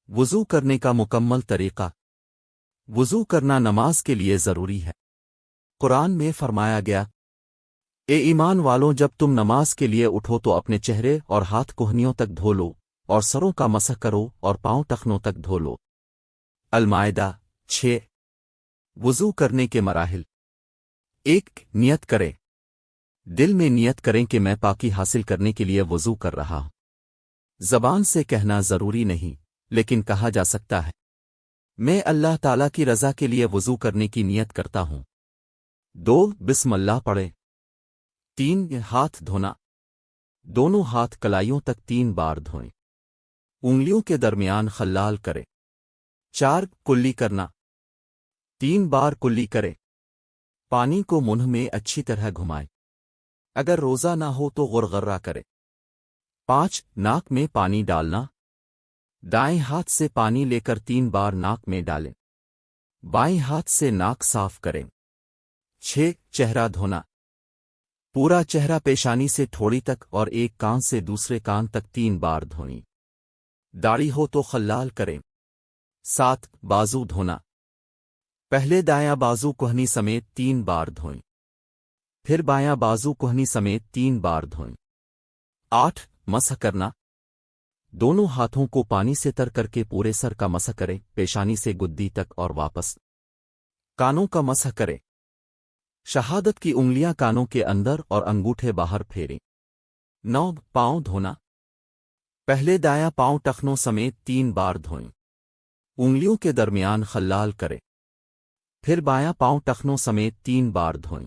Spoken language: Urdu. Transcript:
وضو کرنے کا مکمل طریقہ۔ وضو کرنا نماز کے لیے ضروری ہے۔ قرآن میں فرمایا گیا، اے ایمان والوں، جب تم نماز کے لیے اٹھو تو اپنے چہرے اور ہاتھ کوہنیوں تک دھو لو اور سروں کا مسح کرو اور پاؤں ٹخنوں تک دھو لو۔ المائدہ 6۔ وضو کرنے کے مراحل۔ 1۔ نیت کریں۔ دل میں نیت کریں کہ میں پاکی حاصل کرنے کے لیے وضو کر رہا ہوں۔ زبان سے کہنا ضروری نہیں، لیکن کہا جا سکتا ہے، میں اللہ تعالیٰ کی رضا کے لیے وضو کرنے کی نیت کرتا ہوں۔ 2۔ بسم اللہ پڑھیں۔ 3۔ ہاتھ دھونا۔ دونوں ہاتھ کلائیوں تک 3 بار دھوئیں۔ انگلیوں کے درمیان خلال کریں۔ 4۔ کلی کرنا۔ 3 بار کلی کریں۔ پانی کو منہ میں اچھی طرح گھمائیں۔ اگر روزہ نہ ہو تو غرغرہ کریں۔ 5۔ ناک میں پانی ڈالنا۔ دائیں ہاتھ سے پانی لے کر 3 بار ناک میں ڈالیں۔ بائیں ہاتھ سے ناک صاف کریں۔ 6۔ چہرہ دھونا۔ پورا چہرہ پیشانی سے تھوڑی تک اور ایک کان سے دوسرے کان تک 3 بار دھوئیں۔ داڑھی ہو تو خلال کریں۔ 7۔ بازو دھونا۔ پہلے دایاں بازو کوہنی سمیت 3 بار دھوئیں۔ پھر بایاں بازو کوہنی سمیت 3 بار دھوئیں۔ 8۔ مسح کرنا۔ دونوں ہاتھوں کو پانی سے تر کر کے پورے سر کا مسح کریں، پیشانی سے گدی تک اور واپس۔ کانوں کا مسح کریں۔ شہادت کی انگلیاں کانوں کے اندر اور انگوٹھے باہر پھیریں۔ 9۔ پاؤں دھونا۔ پہلے دایاں پاؤں ٹخنوں سمیت 3 بار دھوئیں۔ انگلیوں کے درمیان خلال کریں۔ پھر بایاں پاؤں ٹخنوں سمیت 3 بار دھوئیں۔